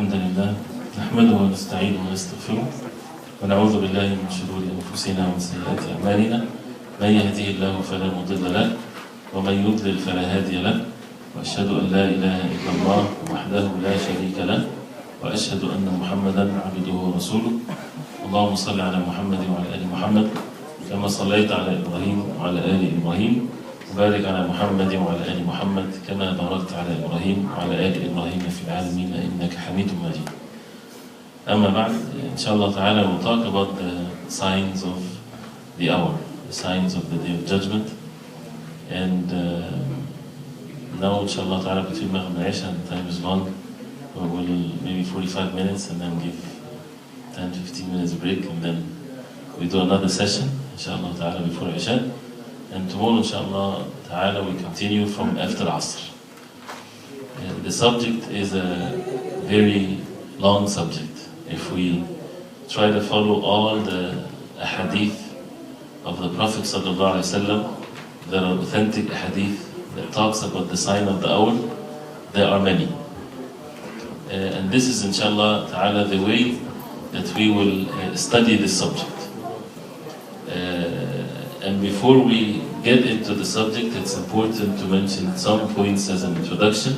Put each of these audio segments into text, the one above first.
الحمد لله نحمده ونستعينه ونستغفره ونعوذ بالله من شرور أنفسنا ومن سيئات أعمالنا من يهديه الله فلا مضل له ومن يضلل فلا هادي له وأشهد أن لا إله إلا الله وحده لا شريك له وأشهد أن محمدا عبده ورسوله اللهم صل على محمد وعلى آل محمد كما صليت على إبراهيم وعلى آل إبراهيم وبارك على محمد وعلى آل محمد كما باركت على إبراهيم وعلى آل إبراهيم في العالمين إنك حميد مجيد. أما بعد, inshallah ta'ala, we'll talk about the signs of the hour, the signs of the Day of Judgment. And now, inshallah ta'ala, between Maghrib and Isha, the time is long. We'll maybe 45 minutes and then give 10-15 minutes break, and then we do another session, inshallah ta'ala, before Isha. And tomorrow, inshallah ta'ala, we continue from after Asr. The subject is a very long subject. If we try to follow all the Ahadith of the Prophet sallallahu alaihi wasallam, there are authentic Ahadith that talks about the sign of the hour, there are many. And this is, inshallah ta'ala, the way that we will study this subject. And before we get into the subject, it's important to mention some points as an introduction,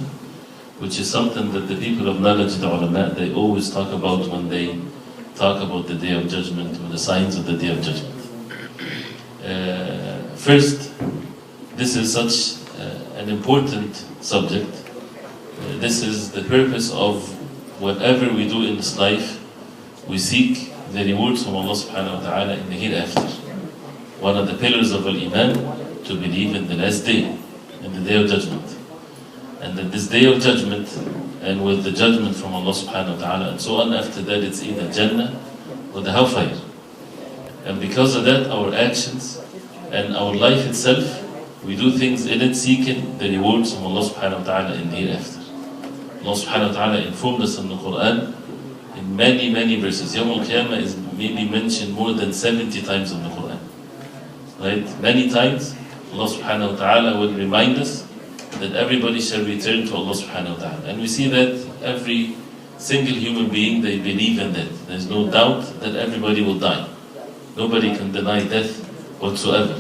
which is something that the people of knowledge, the ulama, they always talk about when they talk about the Day of Judgment or the signs of the Day of Judgment. First, this is such an important subject. This is the purpose of whatever we do in this life. We seek the rewards from Allah subhanahu wa ta'ala in the hereafter. One of the pillars of Al-Iman, to believe in the last day, in the Day of Judgment. And that this Day of Judgment, and with the judgment from Allah subhanahu wa ta'ala and so on, after that it's either Jannah or the hellfire. And because of that, our actions and our life itself, we do things in it seeking the rewards from Allah subhanahu wa ta'ala in the hereafter. Allah subhanahu wa ta'ala informed us in the Quran in many, many verses. Yawm al-Qiyamah is maybe mentioned more than 70 times in the Quran. Right? Many times, Allah subhanahu wa ta'ala will remind us that everybody shall return to Allah subhanahu wa ta'ala. And we see that every single human being, they believe in that. There's no doubt that everybody will die. Nobody can deny death whatsoever.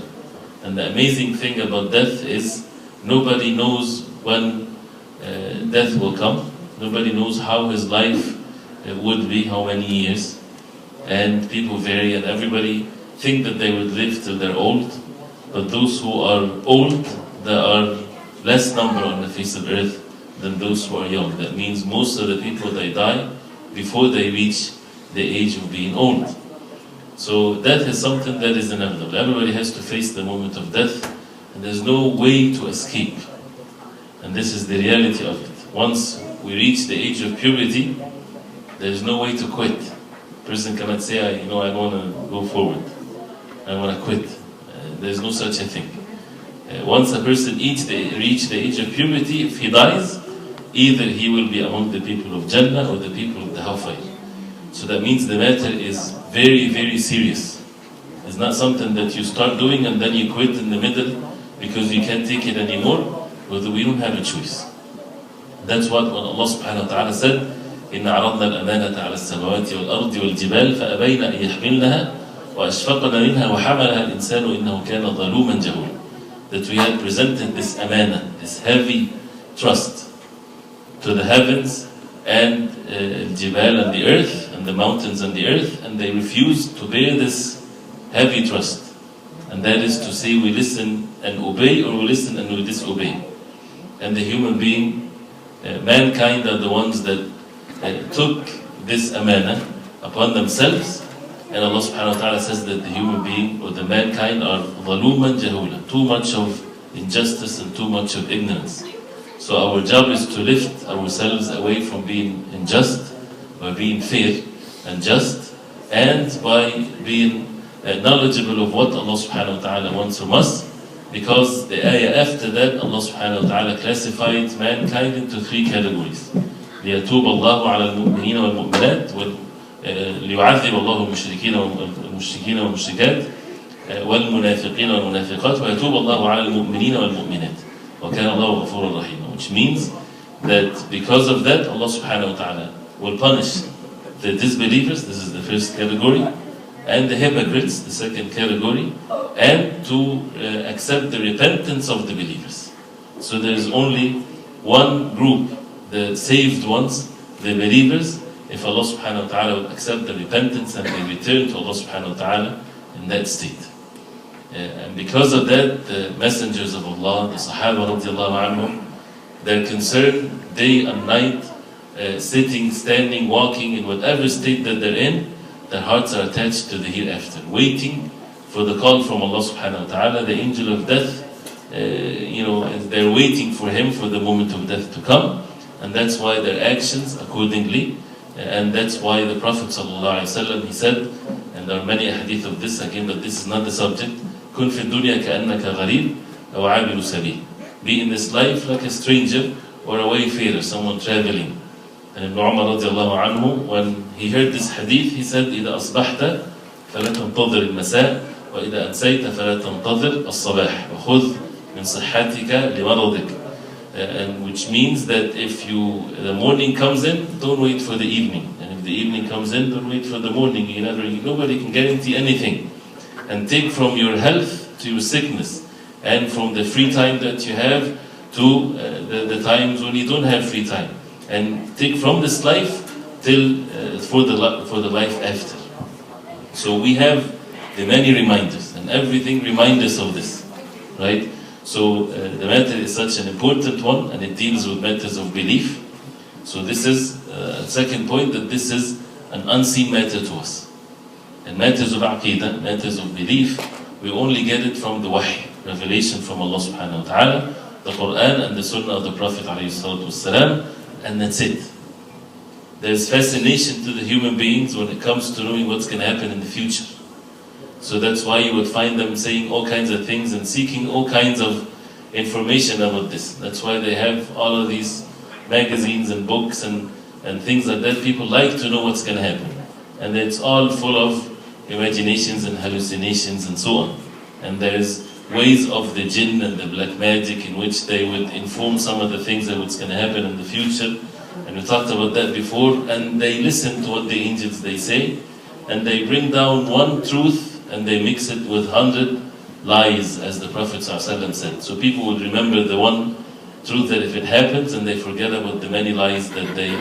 And the amazing thing about death is nobody knows when death will come. Nobody knows how his life would be, how many years. And people vary, and everybody think that they would live till they're old. But those who are old, there are less number on the face of earth than those who are young. That means most of the people, they die before they reach the age of being old. So death is something that is inevitable. Everybody has to face the moment of death, and there's no way to escape. And this is the reality of it. Once we reach the age of puberty, there's no way to quit. A person cannot say, I don't want to go forward. I want to quit. There's no such a thing. Once a person reach the age of puberty, if he dies, either he will be among the people of Jannah or the people of the hellfire. So that means the matter is very, very serious. It's not something that you start doing and then you quit in the middle because you can't take it anymore, whether we don't have a choice. That's what Allah subhanahu wa ta'ala said, إِنَّ عَرَضْنَا الْأَمَانَةَ عَلَى السَّمَوَاتِ وَالْأَرْضِ وَالْجِبَالِ فَأَبَيْنَ أَن يَحْمِلْنَهَا وَأَشْفَقْنَ مِنْهَا وَحَمَلَهَا الْإِنسَانُ إِنَّهُ كَانَ ظَلُومًا جَهُولًا. That we had presented this amana, this heavy trust to the heavens and al-jibal and the earth, and the mountains and the earth, and they refused to bear this heavy trust. And that is to say, we listen and obey, or we listen and we disobey. And the human being, mankind, are the ones that took this amana upon themselves. And Allah subhanahu wa ta'ala says that the human being or the mankind are ظَلُومًا جَهُولًا, too much of injustice and too much of ignorance. So our job is to lift ourselves away from being unjust, by being fair and just, and by being knowledgeable of what Allah subhanahu wa ta'ala wants from us. Because the ayah after that, Allah subhanahu wa ta'ala classified mankind into three categories. لِيَتُوبَ اللَّهُ عَلَى الْمُؤْمِنِينَ وَالْمُؤْمِنَاتِ ليعذب الله المشركين والمشركات والمنافقين والمنافقات ويتوب الله على المؤمنين والمؤمنات وكان الله غفورا رحيما. Which means that because of that, Allah subhanahu wa ta'ala will punish the disbelievers, this is the first category, and the hypocrites, the second category, and to accept the repentance of the believers. So there is only one group, the saved ones, the believers, if Allah subhanahu wa ta'ala would accept the repentance and they return to Allah subhanahu wa ta'ala in that state. And because of that, the messengers of Allah, the Sahaba radiallahu anhum, they're concerned day and night, sitting, standing, walking, in whatever state that they're in, their hearts are attached to the hereafter, waiting for the call from Allah subhanahu wa ta'ala, the angel of death, and they're waiting for him for the moment of death to come, and that's why their actions accordingly, and that's why the Prophet sallallahu alaihi wasallam, he said, and there are many hadith of this, again, but this is not the subject, كن في الدنيا كأنك غريب أو عابر سبيل. Be in this life like a stranger or a wayfarer, someone traveling. And Ibn Umar radiallahu anhu, when he heard this hadith, he said, إذا أصبحت فلا تنتظر المساء وإذا أمسيت فلا تنتظر الصباح وخذ من صحتك لمرضك. And which means that if the morning comes in, don't wait for the evening. And if the evening comes in, don't wait for the morning. Nobody can guarantee anything. And take from your health to your sickness, and from the free time that you have to the times when you don't have free time. And take from this life till for the life after. So we have the many reminders, and everything reminds us of this, right? So the matter is such an important one, and it deals with matters of belief. So this is a second point, that this is an unseen matter to us. And matters of aqidah, matters of belief, we only get it from the wahy, revelation from Allah subhanahu wa ta'ala, the Quran and the Sunnah of the Prophet alayhi salatu wasalam, and that's it. There's fascination to the human beings when it comes to knowing what's going to happen in the future. So that's why you would find them saying all kinds of things and seeking all kinds of information about this. That's why they have all of these magazines and books and things like that. People like to know what's going to happen. And it's all full of imaginations and hallucinations and so on. And there's ways of the jinn and the black magic in which they would inform some of the things that what's going to happen in the future. And we talked about that before. And they listen to what the angels they say, and they bring down one truth and they mix it with 100 lies, as the Prophet ﷺ said. So people would remember the one truth that if it happens, and they forget about the many lies that they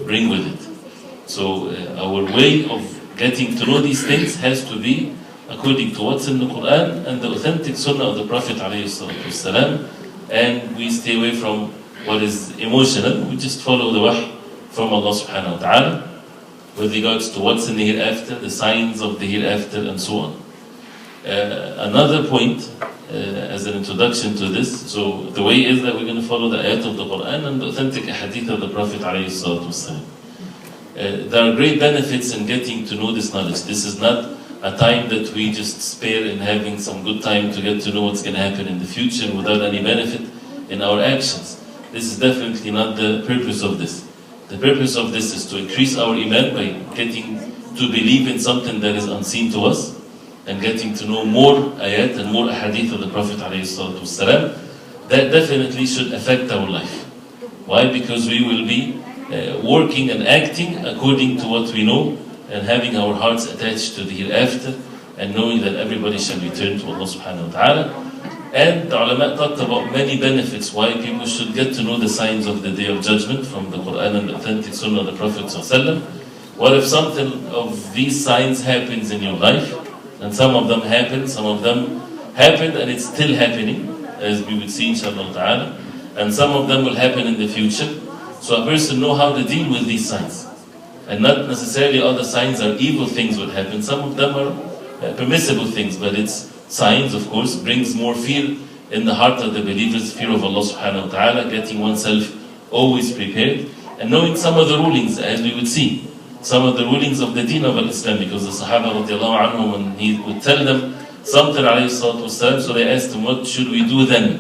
bring with it. So our way of getting to know these things has to be according to what's in the Quran and the authentic Sunnah of the Prophet ﷺ, and we stay away from what is emotional. We just follow the wahy from Allah subhanahu wa ta'ala with regards to what's in the hereafter, the signs of the hereafter, and so on. Another point, as an introduction to this, so the way is that we're going to follow the ayat of the Quran and the authentic ahadith of the Prophet ﷺ. There are great benefits in getting to know this knowledge. This is not a time that we just spare in having some good time to get to know what's going to happen in the future without any benefit in our actions. This is definitely not the purpose of this. The purpose of this is to increase our iman by getting to believe in something that is unseen to us, and getting to know more ayat and more ahadith of the Prophet ﷺ. That definitely should affect our life. Why? Because we will be working and acting according to what we know, and having our hearts attached to the hereafter, and knowing that everybody shall return to Allah subhanahu wa ta'ala. And the ulama talked about many benefits why people should get to know the signs of the Day of Judgment from the Quran and the authentic Sunnah of the Prophet ﷺ. What if something of these signs happens in your life? And some of them happen, some of them happened and it's still happening, as we would see inshallah ta'ala. And some of them will happen in the future. So a person know how to deal with these signs. And not necessarily all the signs are evil things will happen. Some of them are permissible things, but it's signs, of course, brings more fear in the heart of the believers, fear of Allah subhanahu wa ta'ala, getting oneself always prepared, and knowing some of the rulings, as we would see, some of the rulings of the deen of Islam, because the Sahaba radiallahu anhum, when he would tell them something alayhi salatu wasalam, so they asked him, what should we do then,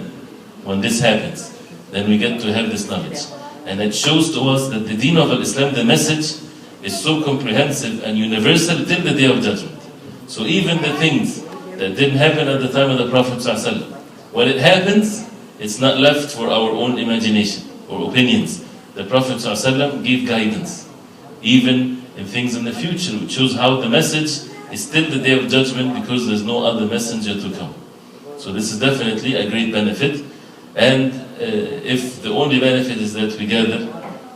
when this happens? Then we get to have this knowledge. And it shows to us that the deen of Islam, the message, is so comprehensive and universal till the Day of Judgment. So even the things that didn't happen at the time of the Prophet ﷺ, when it happens, it's not left for our own imagination or opinions, the Prophet ﷺ gave guidance, even in things in the future, which shows how the message is still the Day of Judgment because there's no other messenger to come. So this is definitely a great benefit. And if the only benefit is that we gather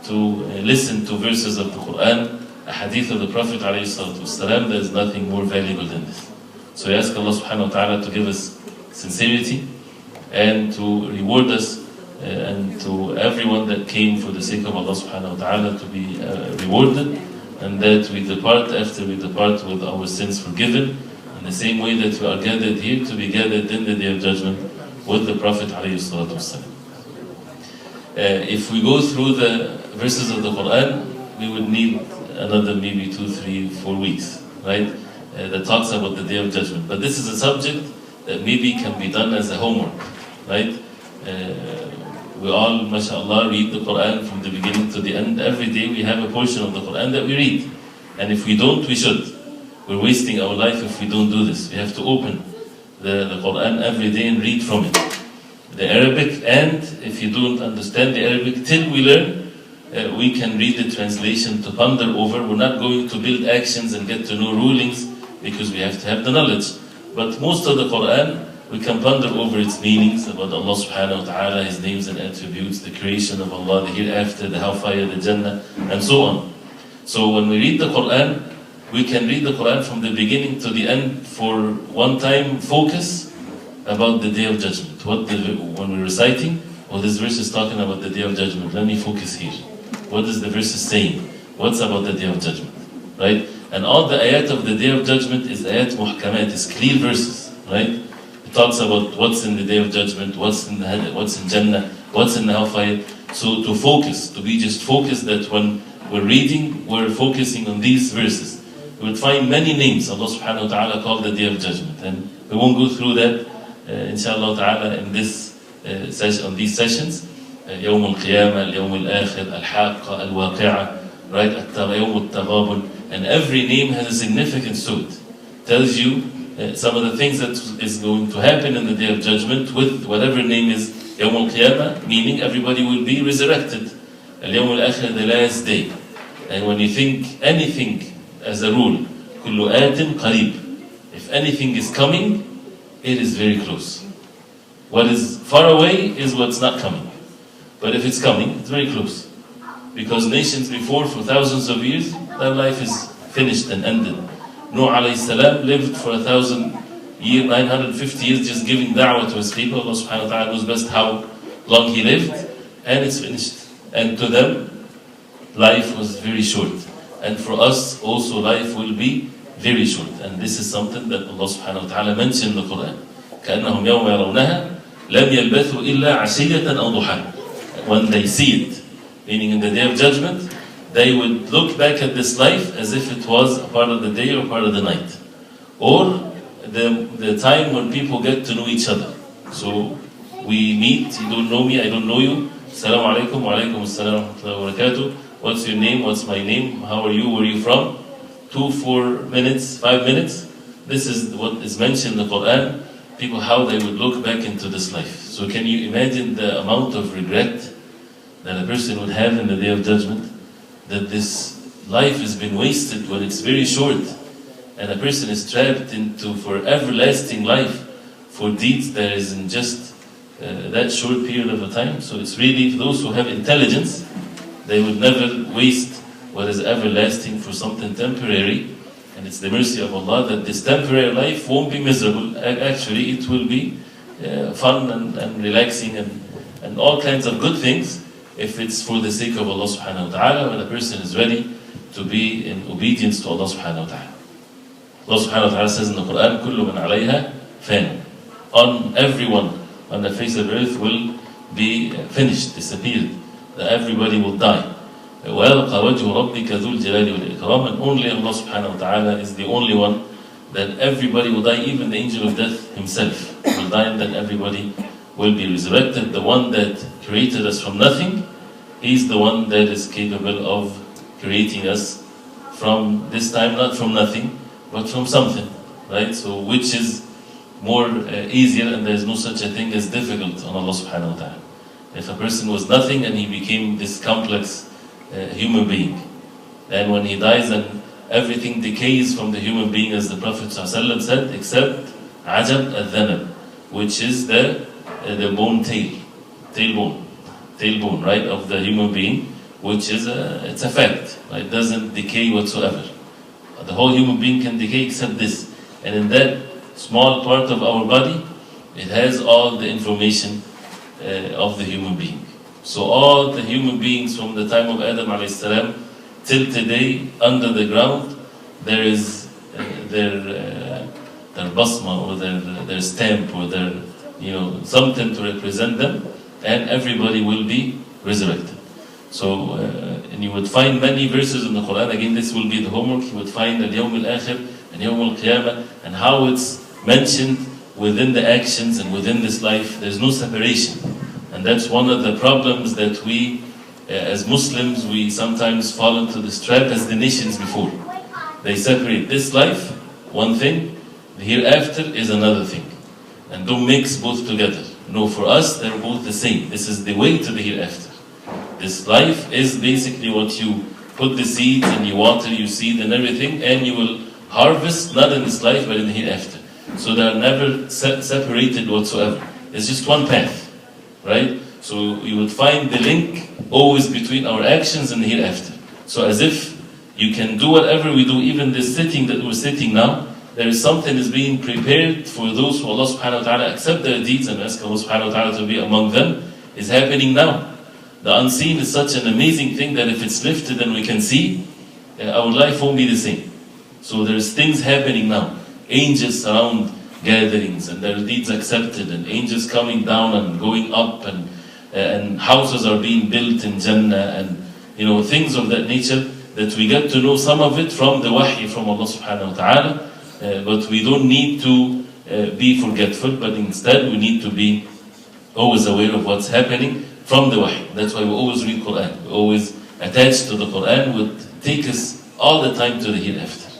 to listen to verses of the Quran, a hadith of the Prophet ﷺ, there is nothing more valuable than this. So I ask Allah subhanahu wa ta'ala to give us sincerity and to reward us and to everyone that came for the sake of Allah subhanahu wa ta'ala to be rewarded, and that we depart after we depart with our sins forgiven, in the same way that we are gathered here to be gathered in the Day of Judgment with the Prophet ﷺ. If we go through the verses of the Quran, we would need another maybe 2, 3, 4 weeks, right? That talks about the Day of Judgment. But this is a subject that maybe can be done as a homework, right? We all, mashallah, read the Quran from the beginning to the end. Every day we have a portion of the Quran that we read. And if we don't, we should. We're wasting our life if we don't do this. We have to open the Quran every day and read from it. The Arabic, and if you don't understand the Arabic, till we learn, we can read the translation to ponder over. We're not going to build actions and get to know rulings because we have to have the knowledge. But most of the Quran, we can ponder over its meanings about Allah subhanahu wa ta'ala, His names and attributes, the creation of Allah, the hereafter, the hellfire, the Jannah, and so on. So when we read the Quran, we can read the Quran from the beginning to the end for one time focus about the Day of Judgment. When we're reciting, this verse is talking about the Day of Judgment. Let me focus here. What is the verse saying? What's about the Day of Judgment? Right? And all the ayat of the Day of Judgment is ayat muhkamat, is clear verses. Right? It talks about what's in the Day of Judgment, what's in Jannah, what's in the hellfire. So to focus, to be just focused that when we're reading, we're focusing on these verses. We would find many names Allah subhanahu wa ta'ala called the Day of Judgment. And we won't go through that, inshallah ta'ala, in this on these sessions. يوم القيامة, اليوم الآخر, الحاقة, الواقعة, right? يوم التغابن. And every name has a significance to it. Tells you some of the things that is going to happen in the Day of Judgment with whatever name is يوم القيامة, meaning everybody will be resurrected. اليوم الآخر, the last day. And when you think anything, as a rule, كل آت قريب. If anything is coming, it is very close. What is far away is what's not coming. But if it's coming, it's very close. Because nations before, for thousands of years, their life is finished and ended. Nuh alayhi salam lived for 1,000 years, 950 years, just giving da'wah to his people. Allah subhanahu wa ta'ala knows best how long he lived, and it's finished. And to them, life was very short. And for us also, life will be very short. And this is something that Allah subhanahu wa ta'ala mentioned in the Quran. كأنهم يوم يرونها لم يلبثوا إلا عشية أو ضحاها. When they see it, meaning in the Day of Judgment, they would look back at this life as if it was a part of the day or part of the night. Or the time when people get to know each other. So we meet, you don't know me, I don't know you. Assalamu alaikum, wa alaikum assalam wa rahmatullahi wa barakatuh. What's your name? What's my name? How are you? Where are you from? 2, 4 minutes, 5 minutes. This is what is mentioned in the Quran. People, how they would look back into this life. So can you imagine the amount of regret that a person would have in the Day of Judgment? That this life has been wasted when it's very short. And a person is trapped into for everlasting life for deeds that is in just that short period of a time. So it's really, for those who have intelligence, they would never waste what is everlasting for something temporary. And it's the mercy of Allah that this temporary life won't be miserable. Actually, it will be fun and relaxing and all kinds of good things if it's for the sake of Allah subhanahu wa ta'ala, when a person is ready to be in obedience to Allah subhanahu wa ta'ala. Allah subhanahu wa ta'ala says in the Quran, كُلُّ مَنْ عَلَيْهَا فَانٍ. On everyone on the face of the earth will be finished, disappeared. That everybody will die. وَيَبْقَى وَجْهُ رَبِّكَ ذُو الْجَلَالِ وَالْإِكْرَامِ. And only Allah subhanahu wa ta'ala is the only one that everybody will die, even the angel of death himself will die, and then everybody will be resurrected. The one that created us from nothing, He's the one that is capable of creating us from this time, not from nothing, but from something, right? So which is more easier, and there's no such a thing as difficult on Allah subhanahu wa ta'ala. If a person was nothing and he became this complex human being. And when he dies and everything decays from the human being, as the Prophet ﷺ said, except ajab al-dhanab, which is the bone tailbone, right, of the human being, which is it's a fact, right? It doesn't decay whatsoever. The whole human being can decay except this. And in that small part of our body, it has all the information of the human being. So all the human beings from the time of Adam alayhi salam till today, under the ground, there is their basma, or their stamp, or their something to represent them, and everybody will be resurrected. So, and you would find many verses in the Quran. Again, this will be the homework. You would find al-Yawm al-Akhir and Yawm al-Qiyamah, and how it's mentioned within the actions and within this life. There's no separation, and that's one of the problems that we, as Muslims, we sometimes fall into this trap, as the nations before. They separate this life, one thing, the hereafter is another thing, and don't mix both together. No, for us, they're both the same. This is the way to the hereafter. This life is basically what you put the seeds and you water, you seed and everything, and you will harvest, not in this life, but in the hereafter. So they are never separated whatsoever. It's just one path, right? So you would find the link always between our actions and the hereafter. So as if you can do whatever we do, even this sitting that we're sitting now, there is something is being prepared for those who Allah subhanahu wa ta'ala accept their deeds and ask Allah subhanahu wa ta'ala to be among them, is happening now. The unseen is such an amazing thing that if it's lifted and we can see, our life won't be the same. So there's things happening now. Angels surround gatherings and their deeds accepted, and angels coming down and going up, and houses are being built in Jannah, and things of that nature that we get to know some of it from the wahy from Allah subhanahu wa ta'ala. But we don't need to be forgetful, but instead we need to be always aware of what's happening from the wahy. That's why we always read Quran. We always attach to the Quran would take us all the time to the hereafter.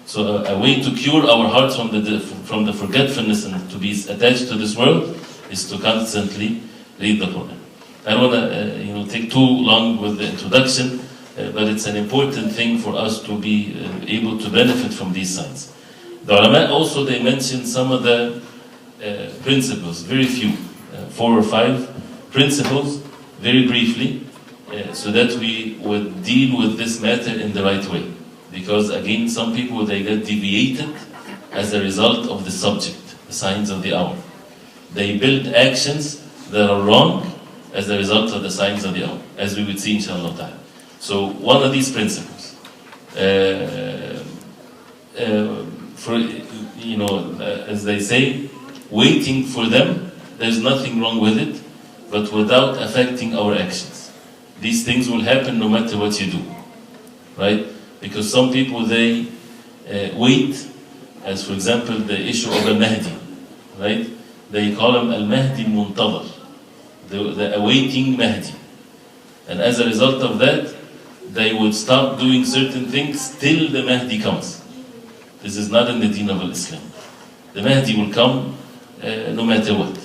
So a way to cure our hearts from the forgetfulness and to be attached to this world is to constantly read the Quran. I don't want to take too long with the introduction, but it's an important thing for us to be able to benefit from these signs. The ulama also, they mention some of the principles, very few, 4 or 5 principles, very briefly, so that we would deal with this matter in the right way. Because again, some people, they get deviated as a result of the subject, the signs of the hour. They build actions that are wrong as a result of the signs of the hour, as we would see inshallah ta'ala. So one of these principles, as they say, waiting for them, there's nothing wrong with it, but without affecting our actions. These things will happen no matter what you do, right? Because some people, they wait, as for example the issue of al-Mahdi, right? They call him al-Mahdi al-Muntadhar, the awaiting Mahdi. And as a result of that, they would stop doing certain things till the Mahdi comes. This is not in the deen of Islam. The Mahdi will come no matter what.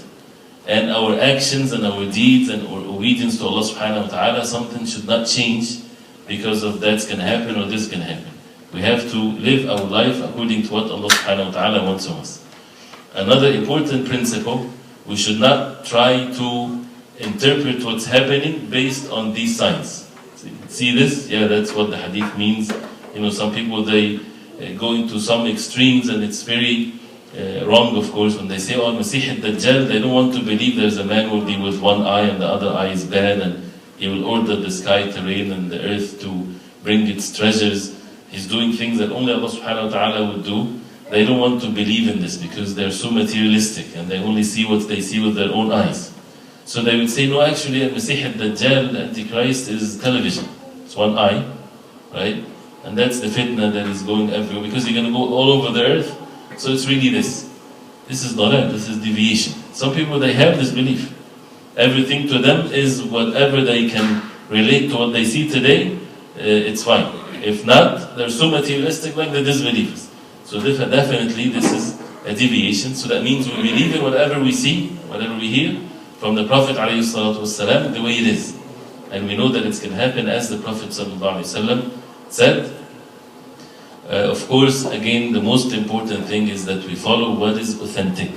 And our actions and our deeds and our obedience to Allah subhanahu wa ta'ala, something should not change because of that's going to happen or this can happen. We have to live our life according to what Allah subhanahu wa ta'ala wants of us. Another important principle, we should not try to interpret what's happening based on these signs. See this? Yeah, that's what the hadith means. Some people, they go into some extremes, and it's very wrong, of course, when they say, oh, Masih al-Dajjal, they don't want to believe there's a man who will be with one eye and the other eye is bad, and he will order the sky to rain and the earth to bring its treasures. He's doing things that only Allah subhanahu wa ta'ala would do. They don't want to believe in this because they're so materialistic and they only see what they see with their own eyes. So they would say, no, actually, Masih al-Dajjal, the Antichrist, is television. It's one eye, right? And that's the fitna that is going everywhere, because you're going to go all over the earth. So it's really this. This is dalal, this is deviation. Some people, they have this belief. Everything to them is whatever they can relate to what they see today, it's fine. If not, they're so materialistic like the disbelievers. So definitely this is a deviation. So that means we believe in whatever we see, whatever we hear, from the Prophet ﷺ the way it is. And we know that it's going to happen as the Prophet ﷺ said. Of course, again, the most important thing is that we follow what is authentic.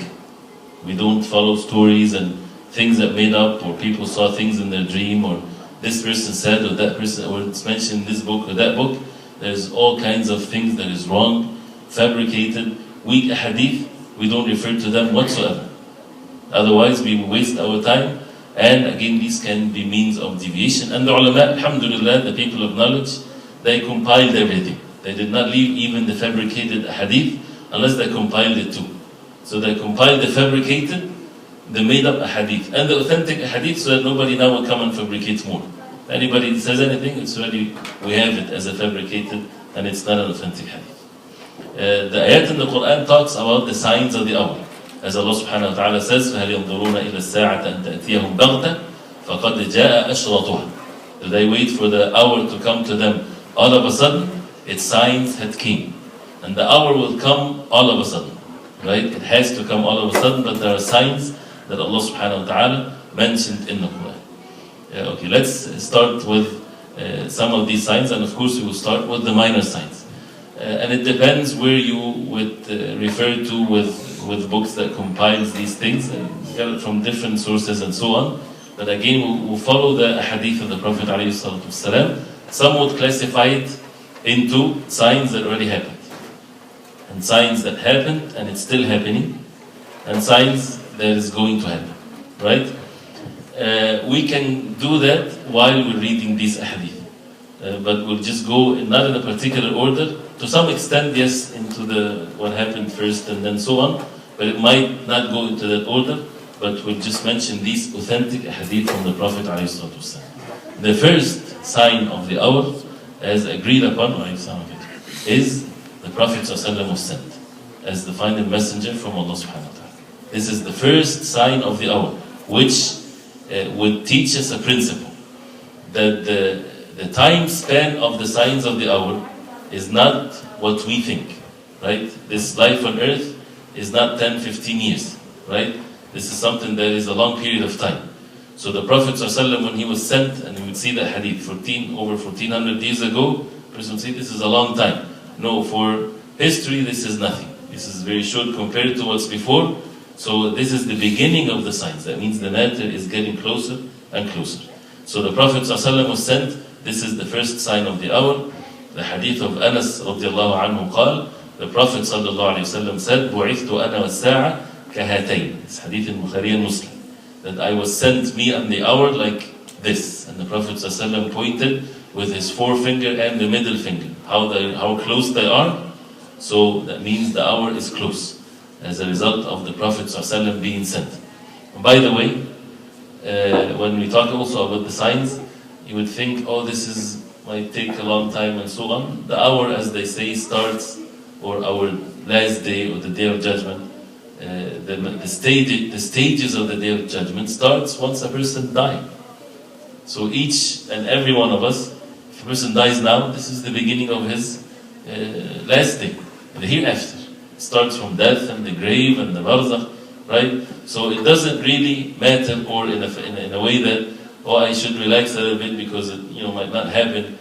We don't follow stories and things that made up, or people saw things in their dream, or this person said, or that person, or it's mentioned in this book or that book. There's all kinds of things that is wrong, fabricated, weak hadith. We don't refer to them whatsoever. Otherwise, we waste our time. And again, these can be means of deviation. And the ulama, alhamdulillah, the people of knowledge, they compiled everything. They did not leave even the fabricated hadith unless they compiled it too. So they compiled the fabricated, the made up hadith, and the authentic hadith, so that nobody now will come and fabricate more. If anybody says anything, it's already, we have it as a fabricated, and it's not an authentic hadith. The ayat in the Quran talks about the signs of the hour. As Allah subhanahu wa ta'ala says, فَهَلْ يَنْظُرُونَ إِلَى السَّاعَةَ أَنْ تَأْتِيَهُمْ بَغْتَةً فَقَدْ جَاءَ أَشْرَطُهَا. Do they wait for the hour to come to them all of a sudden? Its signs had came. And the hour will come all of a sudden. Right? It has to come all of a sudden, but there are signs that Allah subhanahu wa ta'ala mentioned in the Quran. Okay, let's start with some of these signs, and of course we will start with the minor signs. And it depends where you would refer to with books that compiles these things, and get it from different sources and so on. But again, we'll follow the hadith of the Prophet ﷺ. Some would classify it into signs that already happened, and signs that happened and it's still happening, and signs that is going to happen, right? We can do that while we're reading these ahadith, but we'll just go not in a particular order. To some extent, yes, into the what happened first and then so on, but it might not go into that order, but we'll just mention these authentic ahadith from the Prophet ﷺ. The first sign of the hour, as agreed upon, is the Prophet ﷺ was sent as the final messenger from Allah subhanahu wa ta'ala. This is the first sign of the hour, which would teach us a principle, that the time span of the signs of the hour is not what we think, right? This life on earth is not 10, 15 years, right? This is something that is a long period of time. So the Prophet ﷺ, when he was sent, and we would see the hadith, over 1400 years ago, the person would say, this is a long time. No, for history, this is nothing. This is very short compared to what's before. So this is the beginning of the signs. That means the matter is getting closer and closer. So the Prophet ﷺ was sent. This is the first sign of the hour. The hadith of Anas radiallahu anhu قال, the Prophet ﷺ said, بُعِثْتُ أَنَا وَالسَّاعَةِ كَهَاتَيْنِ. This hadith in Bukhari and Muslim. That I was sent, me and the hour, like this. And the Prophet ﷺ pointed with his forefinger and the middle finger. How close they are. So that means the hour is close, as a result of the Prophet ﷺ being sent. And by the way, when we talk also about the signs, you would think, oh, this might take a long time and so on. The hour, as they say, starts, or our last day, or the day of judgment, the stages of the day of judgment starts once a person dies. So each and every one of us, if a person dies now, this is the beginning of his last day, the hereafter. It starts from death and the grave and the barzakh, right? So it doesn't really matter, or in a way that, oh, I should relax a little bit because it might not happen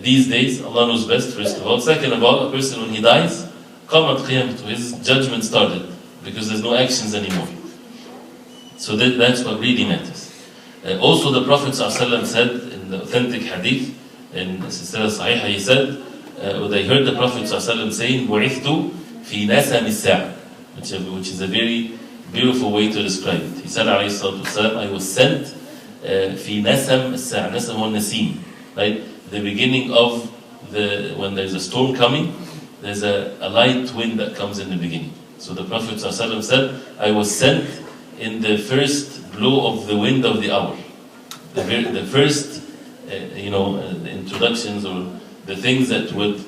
these days. Allah knows best, first of all. Second of all, a person when he dies, qamat qiyamatu, his judgment started, because there's no actions anymore. So that's what really matters. Also the Prophet ﷺ said in the authentic hadith, in Silsila Sahihah, he said, they heard the Prophet ﷺ saying, بُعِثْتُ فِي نَسَمِ السَّاعَةِ, which is a very beautiful way to describe it. He said, عليه الصلاة والسلام, I was sent في نسم الساعة. نسم هو النسيم, right? The beginning of when there's a storm coming, there's a light wind that comes in the beginning. So the Prophet ﷺ said, I was sent in the first blow of the wind of the hour. The first, the introductions, or the things that would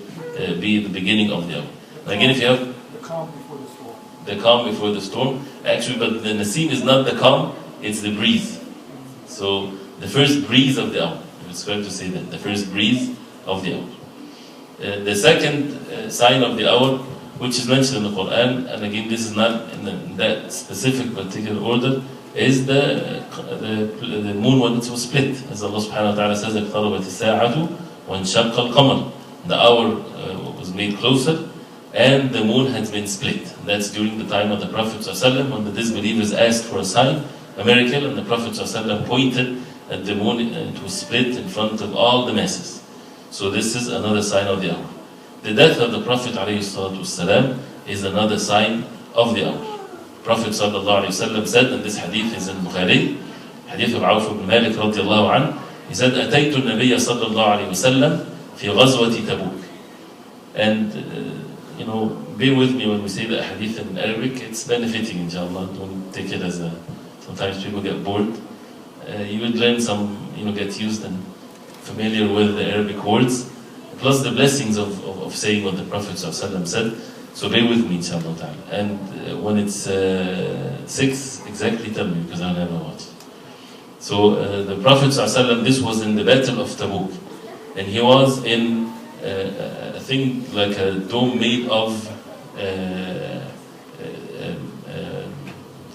be the beginning of the hour. Again, if you have the calm before the storm. The calm before the storm. Actually, but the nasim is not the calm, it's the breeze. So the first breeze of the hour. It's fair to say that, the first breeze of the hour. The second sign of the hour, which is mentioned in the Quran, and again this is not in that specific particular order, is the moon when it was split. As Allah subhanahu wa ta'ala says, اقتربت الساعة وانشق القمر. The hour was made closer and the moon had been split. That's during the time of the Prophet ﷺ, when the disbelievers asked for a sign, a miracle, and the Prophet ﷺ pointed at the moon and it was split in front of all the masses. So this is another sign of the hour. The death of the Prophet ﷺ is another sign of the hour. Prophet ﷺ said, and this hadith is in Bukhari, hadith of Auf ibn Malik radiallahu anhu, he said, أتيت النبي صلى الله عليه وسلم في غزوة تبوك. And bear with me when we say the hadith in Arabic, it's benefiting, inshallah. Don't take it as sometimes people get bored. You would learn some, get used and familiar with the Arabic words, plus the blessings of saying what the Prophet ﷺ said. So bear with me, inshallah ta'ala. And when it's 6, exactly tell me, because I'll never watch. So the Prophet ﷺ, this was in the Battle of Tabuk. And he was in a thing like a dome made of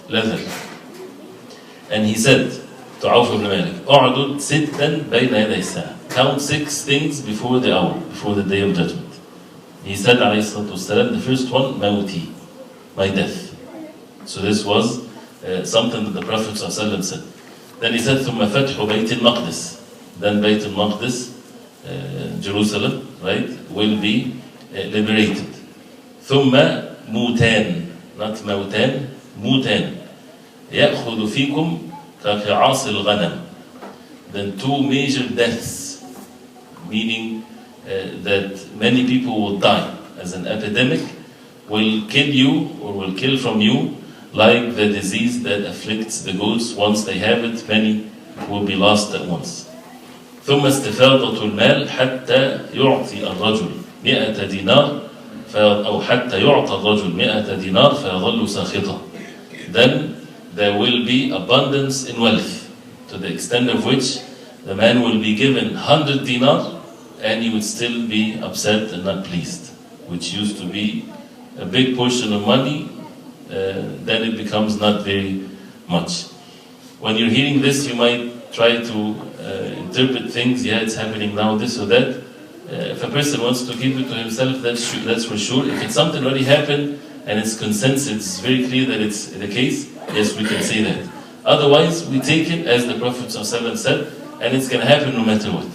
leather. And he said to Auf ibn Malik, أعدد ستا بين يدي الساعة. Count 6 things before the hour, before the day of judgment. He said, alayhi salatu wasalam, the first one, mawti, my death. So this was something that the Prophet ﷺ said. Then he said, ثم فتح بيت المقدس. Then Bayt al-Maqdis, Jerusalem, right, will be liberated. ثم موتان, not موتان, موتان. يأخذ فيكم كقعاص الغنم. Then 2 major deaths, meaning that many people will die as an epidemic, will kill you or will kill from you like the disease that afflicts the goats. Once they have it, many will be lost at once. ثم استفاضة المال حتى يعطي الرجل 100 دينار أو حتى يعطى الرجل 100 دينار فيظل ساخطا. Then there will be abundance in wealth, to the extent of which the man will be given 100 dinar and he would still be upset and not pleased, which used to be a big portion of money. Then it becomes not very much. When you're hearing this, you might try to interpret things, it's happening now, this or that. If a person wants to keep it to himself, that's for sure. If it's something already happened and it's consensus, it's very clear that it's the case, yes, we can say that. Otherwise, we take it as the Prophet ﷺ said, and it's going to happen no matter what.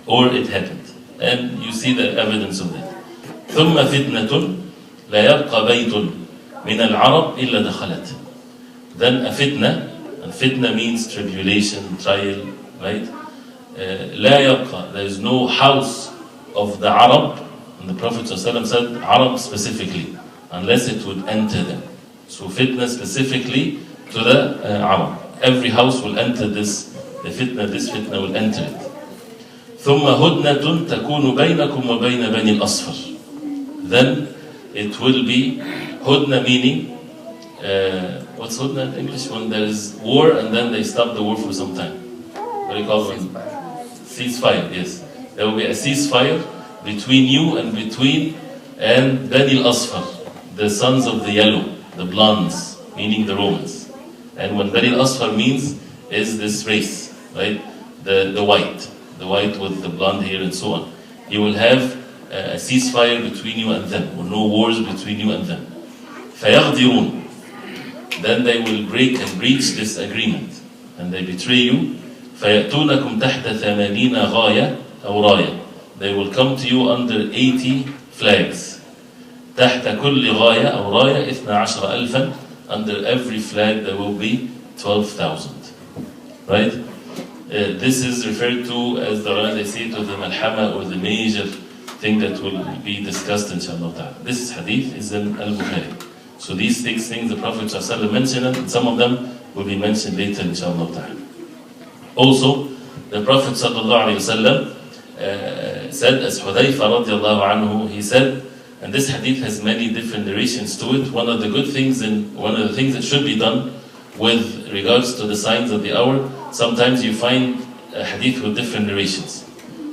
Or it happened. And you see the evidence of that. ثم فتنة لا يبقى بيت من العرب إلا دخلت. Then a fitna, and fitna means tribulation, trial, right? لا يبقى, there is no house of the Arab, and the Prophet ﷺ said Arab specifically, unless it would enter them. So fitna specifically to the Arab. Every house will enter this fitna will enter it. ثم هدنة تكون بينكم وبين بني الأصفر. Then it will be hudna, meaning what's hudna in English? When there is war and then they stop the war for some time. What do you call it? Ceasefire, yes. There will be a ceasefire between you and Bani al-Asfar, the sons of the yellow, the blondes, meaning the Romans. And when Bani al-Asfar means is this race, right? The white with the blonde hair and so on. You will have a ceasefire between you and them, or no wars between you and them. فَيَغْدِرُونَ. Then they will break and breach this agreement, and they betray you. فَيَأْتُونَكُمْ تَحْتَ 80 غَايَةً أَوْ رَايَةً. They will come to you under 80 flags. تحت كل غاية أو راية 12,000. Under every flag there will be 12,000. Right? This is referred to as they say to the malhama, or the major thing that will be discussed inshallah ta'ala. This hadith is in Al-Bukhari. So these 6 things the Prophet ﷺ mentioned, and some of them will be mentioned later inshallah ta'ala. Also, the Prophet ﷺ said, as Hudayfa radiallahu anhu, he said, and this hadith has many different narrations to it. One of the good things and one of the things that should be done with regards to the signs of the hour, sometimes you find a hadith with different narrations.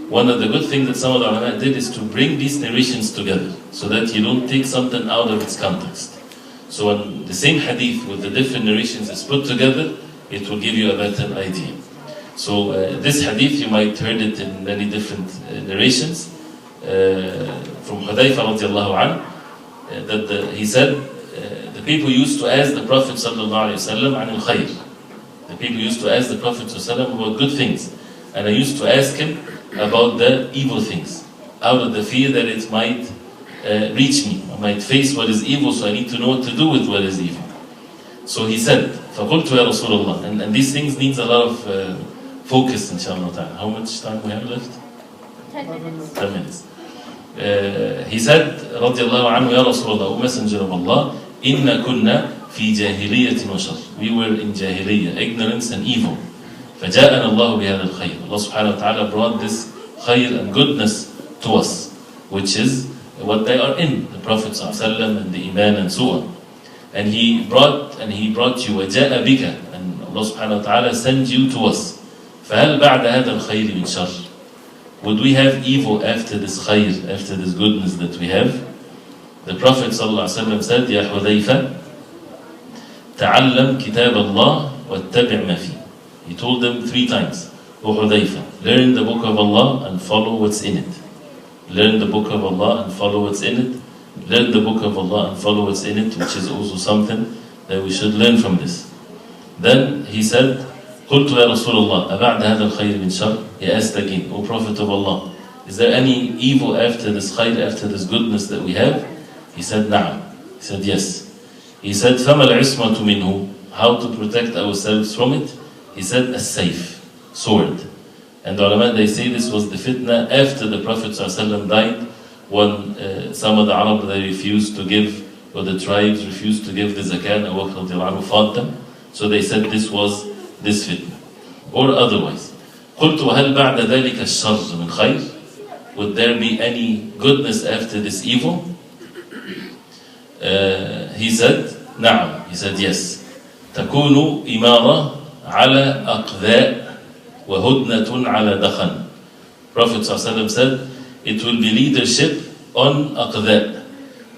One of the good things that some of the ulama did is to bring these narrations together, so that you don't take something out of its context. So when the same hadith with the different narrations is put together, it will give you a better idea. So this hadith, you might heard it in many different narrations from Hudayfa radiallahu anhu, that he said, the people used to ask the Prophet sallallahu alayhi wa sallam an al-khayr. The people used to ask the Prophet sallallahu alayhi wa sallam about good things. And I used to ask him about the evil things, out of the fear that it might reach me. I might face what is evil, so I need to know what to do with what is evil. So he said, فَقُلْتُ يَا رَسُولَ اللَّهِ, and these things needs a lot of focus, inshallah ta'ala. How much time we have left? 10 minutes. 10 minutes. He said, رضي الله عنه, يا رسول الله, O Messenger of Allah, إِنَّا كُنَّا فِي جَاهِلِيَّةٍ وَشَرٍ. We were in jahiliyyah, ignorance and evil. فَجَاءَنَا اللَّهُ بِهَذَا الْخَيْرِ. Allah subhanahu wa ta'ala brought this khayr and goodness to us, which is what they are in, the Prophet ﷺ and the Iman and so on. And he brought you, وَجَاءَ بِكَ, and Allah subhanahu wa ta'ala sent you to us. فَهَلْ بَعْدَ هَذَا الْخَيْرِ مِنْ شَرٍ. Would we have evil after this khayr, after this goodness that we have? The Prophet ﷺ said, يَا حُذَيْفَ تَعَلَّمْ كِتَابَ اللَّهِ وَاتَّبِعْ مَا فِيهِ. He told them 3 times, O Hudayfa, learn the book of Allah and follow what's in it. Learn the book of Allah and follow what's in it. Learn the book of Allah and follow what's in it, which is also something that we should learn from this. Then he said, قلت يا رسول الله أبعد هذا الخير من شر. He asked again, O Prophet of Allah, is there any evil after this khayr, after this goodness that we have? He said, نعم. He said, yes. He said, فما العصمة منه. How to protect ourselves from it? He said, السيف, sword. And the ulama, they say this was the fitna after the Prophet ﷺ died, when some of the Arab, they refused to give, or the tribes refused to give the zakah, and Abu Bakr radiallahu anhu fought them. So they said this was this fitna. Or otherwise. قلت وهل بعد ذلك الشر من خير? Would there be any goodness after this evil? He said, نعم. He said, yes. تكون إمارة على أقذاء وهدنة على دخن. Prophet ﷺ said, it will be leadership on aqda.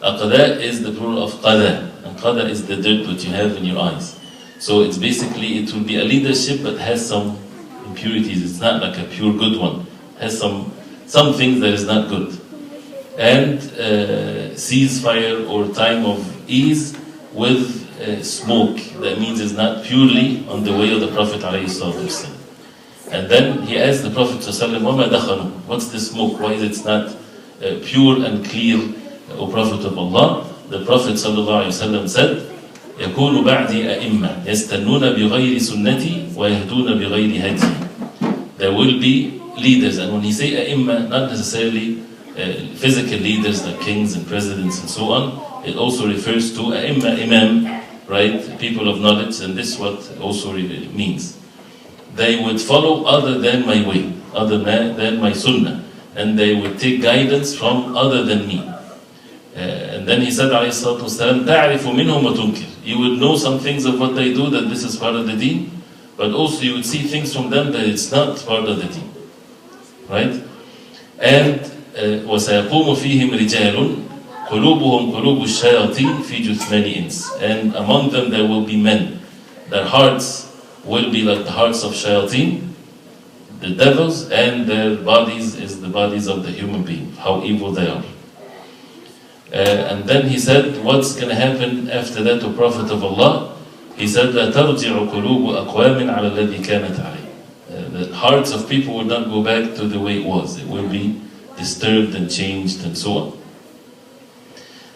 Aqda is the plural of qada, and qada is the dirt that you have in your eyes. So it's basically, it will be a leadership but has some impurities. It's not like a pure good one. It has some things that is not good. And ceasefire or time of ease with smoke. That means it's not purely on the way of the Prophet ﷺ. And then he asked the Prophet ﷺ, وَمَا دَخَنُوا? What's the smoke? Why is it not pure and clear, O Prophet of Allah? The Prophet ﷺ said, يَكُونُ بَعْدِي أَئِمَّةً يَسْتَنُّونَ بِغَيْرِ سُنَّتِي وَيَهْدُونَ بِغَيْرِ هَدِي. There will be leaders, and when he say أئمة, not necessarily physical leaders like kings and presidents and so on. It also refers to imam, right? People of knowledge, and this is what also means. They would follow other than my way, other than my sunnah, and they would take guidance from other than me. And then he said, alayhi salatu wasalam, تَعْرِفُ مِنْهُمْ وَتُنْكِرُ. You would know some things of what they do, that this is part of the deen, but also you would see things from them that it's not part of the deen. Right? And وَسَيَقُومُ فِيهِمْ رِجَالٌ قُلُوبُهُمْ قُلُوبُ الشَّيَاطِينِ فِي جُثْمَانِ إِنْسٍ. And among them there will be men, their hearts will be like the hearts of shayateen, the devils, and their bodies is the bodies of the human being, how evil they are. And then he said, what's going to happen after that, O Prophet of Allah? He said, لَا تَرْجِعُ قُلُوبُ أَقْوَامٍ عَلَى الَّذِي كَانَتْ عَلَيْهِ. The hearts of people will not go back to the way it was. It will be disturbed and changed and so on.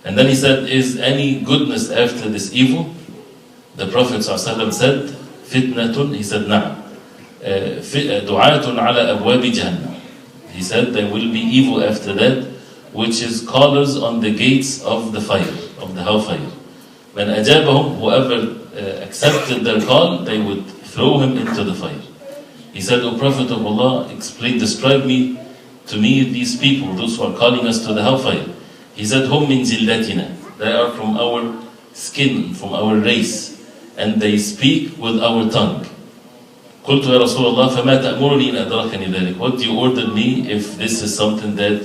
And then he said, is any goodness after this evil? The Prophet ﷺ said, fitnatun, he said, na'am. Du'atun ala abwabi jahannam. He said, there will be evil after that, which is callers on the gates of the fire, of the hellfire. When ajabahum, whoever accepted their call, they would throw him into the fire. He said, O Prophet of Allah, describe to me these people, those who are calling us to the hellfire. He said, hum min zillatina. They are from our skin, from our race, and they speak with our tongue. قلت يا رسول الله فما تأمرني إن أدركني ذلك. What do you order me if this is something that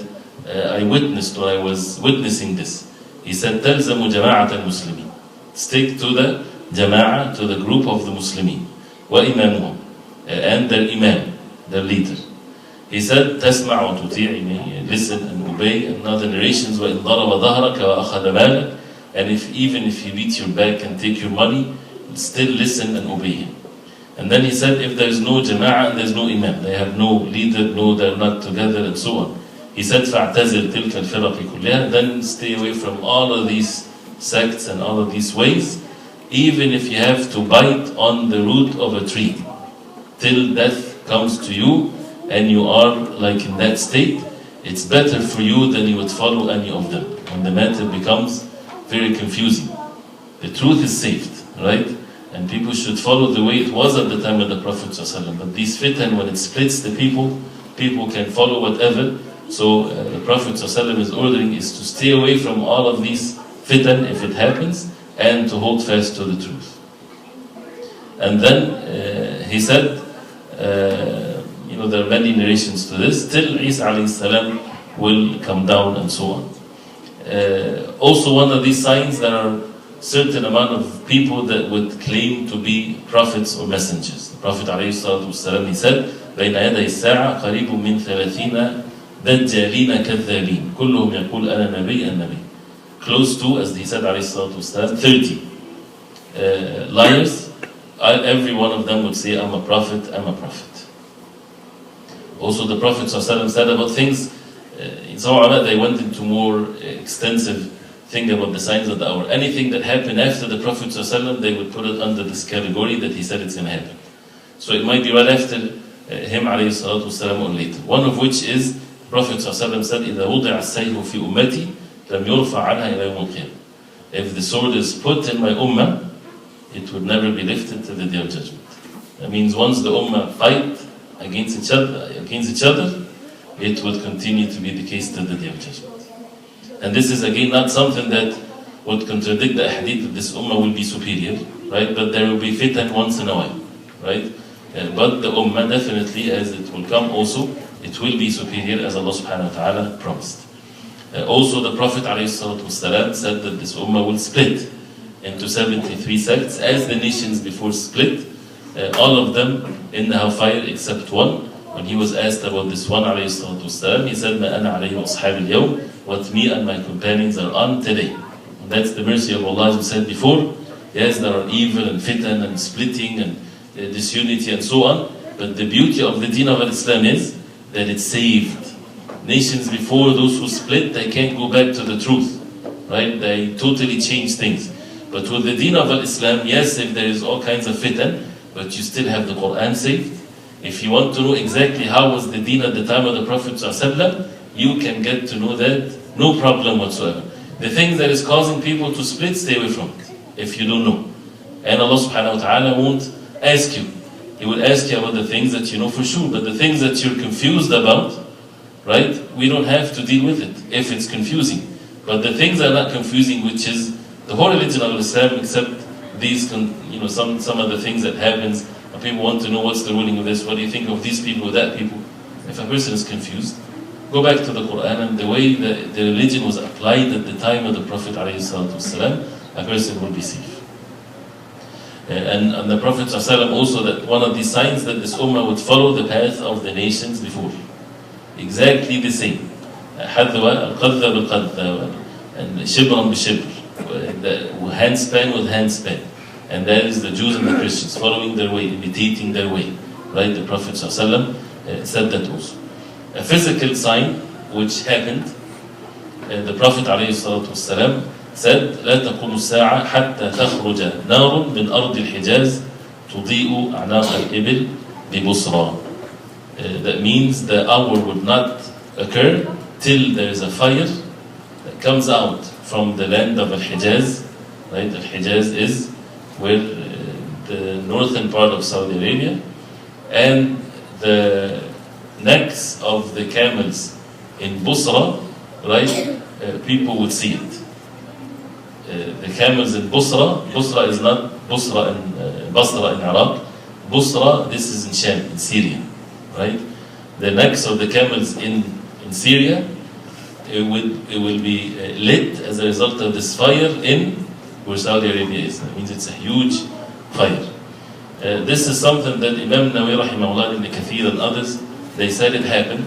I witnessed or I was witnessing this? He said, تلزم جماعة المسلمين. Stick to the jama'ah, to the group of the Muslimin. وَإِمَامُهُمْ, and their imam, their leader. He said, تَسْمَعُ وَتُطِيعِ, listen and obey. And other narrations, وَإِنْ ضَرَبَ ظَهْرَكَ وَأَخَذَ مَالَكَ, and even if he beats your back and take your money, still listen and obey him. And then he said, if there is no jama'ah and there is no imam, they have no leader, no, they're not together, and so on. He said, فَاعْتَزِلْ تِلْكَ الْفِرَقِ كُلِّهَا, then stay away from all of these sects and all of these ways, even if you have to bite on the root of a tree, till death comes to you and you are like in that state. It's better for you than you would follow any of them. When the matter becomes very confusing, the truth is saved, right? And people should follow the way it was at the time of the Prophet ﷺ. But these fitan, when it splits the people, people can follow whatever. So the Prophet ﷺ is ordering is to stay away from all of these fitan if it happens, and to hold fast to the truth. And then he said, there are many narrations to this, till Isa alayhi salam will come down and so on. Also one of these signs, there are certain amount of people that would claim to be prophets or messengers. The Prophet alayhi salatu wasalam, he said, بين يدي الساعة قريب من 30 دجالين كذابين كلهم يقول أنا نبي النبي. Close to, as he said alayhi salatu wasalam, 30 liars. Every one of them would say, I'm a prophet, I'm a prophet. Also the Prophet ﷺ said about things, in some ulama they went into more extensive thing about the signs of the hour. Anything that happened after the Prophet ﷺ, they would put it under this category that he said it's going to happen. So it might be right after him alayhi salatu wasalam or later. One of which is, Prophet ﷺ said, إِذَا وُضِعَ السَّيْفُ فِي أُمَّتِي لَمْ يُرْفَعْ عَنْهَا إِلَى يَوْمِ الْقِيَامَةِ. If the sword is put in my ummah, it would never be lifted to the day of judgment. That means once the ummah fight against each other, it would continue to be the case till the day of judgment. And this is again not something that would contradict the Ahadith that this ummah will be superior, right? But there will be fitan once in a while, right? But the ummah definitely, as it will come also, it will be superior as Allah subhanahu wa ta'ala promised. Also the Prophet ﷺ said that this ummah will split into 73 sects as the nations before split, all of them in the hellfire except one. When he was asked about this one ﷺ, he said, مَا أَنَا عَلَيْهِ وَأَصْحَابِ الْيَوْمِ, what me and my companions are on today. And that's the mercy of Allah, as we said before. Yes, there are evil and fitan and splitting and disunity and so on, but the beauty of the deen of Islam is that it's saved. Nations before, those who split, they can't go back to the truth, right? They totally change things. But with the deen of Islam, yes, if there is all kinds of fitan, but you still have the Quran saved. If you want to know exactly how was the deen at the time of the Prophet ﷺ, you can get to know that, no problem whatsoever. The thing that is causing people to split, stay away from it, if you don't know. And Allah subhanahu wa ta'ala won't ask you. He will ask you about the things that you know for sure, but the things that you're confused about, right, we don't have to deal with it if it's confusing. But the things are not confusing, which is the whole religion of Islam, except these, some of the things that happens, and people want to know what's the ruling of this, what do you think of these people or that people. If a person is confused, go back to the Quran and the way the religion was applied at the time of the Prophet ﷺ, a person will be safe. And the Prophet ﷺ also, that one of the signs that this ummah would follow the path of the nations before. Exactly the same. حذوة القذة بالقذة and شبرا بشبر, handspan with handspan. And that is the Jews and the Christians following their way, imitating their way. Right? The Prophet ﷺ said that also. A physical sign which happened, the Prophet ﷺ said, لا تقوم الساعة حتى تخرج نار من أرض الحجاز تضيء أعناق الإبل ببصرى. That means the hour would not occur till there is a fire that comes out from the land of Al-Hijaz. Right? Al-Hijaz is where the northern part of Saudi Arabia, and the necks of the camels in Busra, right? People would see it. The camels in Busra is not Busra in Basra in Iraq. Busra, this is in Sham, in Syria, right? The necks of the camels in Syria, it will be lit as a result of this fire in where Saudi Arabia is. That means it's a huge fire. This is something that Imam Nawawi rahimahullah, Ibn Kathir and others, they said it happened.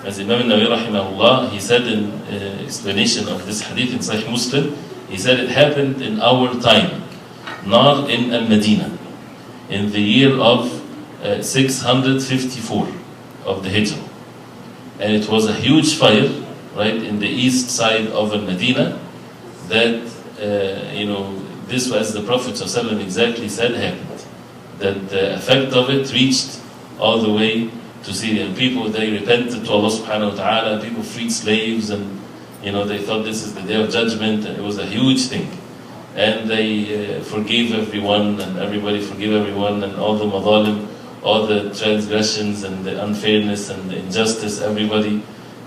As Imam Nawawi rahimahullah, he said in explanation of this hadith in Sahih Muslim, he said it happened in our time, not in Al-Madinah, in the year of 654 of the Hijrah. And it was a huge fire, right, in the east side of Al-Madinah, that, this was the Prophet ﷺ exactly said happened. That the effect of it reached all the way to Syria. And people, they repented to Allah subhanahu wa ta'ala, people freed slaves, and they thought this is the day of judgment, and it was a huge thing. And they forgave everyone, and everybody forgave everyone, and all the madhalim, all the transgressions and the unfairness and the injustice, everybody,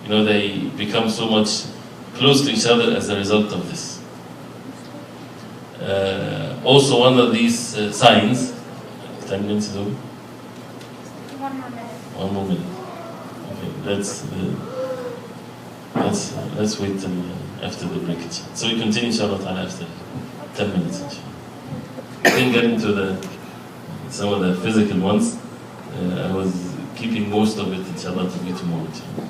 they become so much close to each other as a result of this. Also, one of these signs, 10 minutes is over? 1 more minute. 1 more minute. Okay, let's wait till after the break. So we continue inshallah ta'ala after 10 minutes inshallah. I didn't get into some of the physical ones. I was keeping most of it inshallah to be tomorrow inshallah.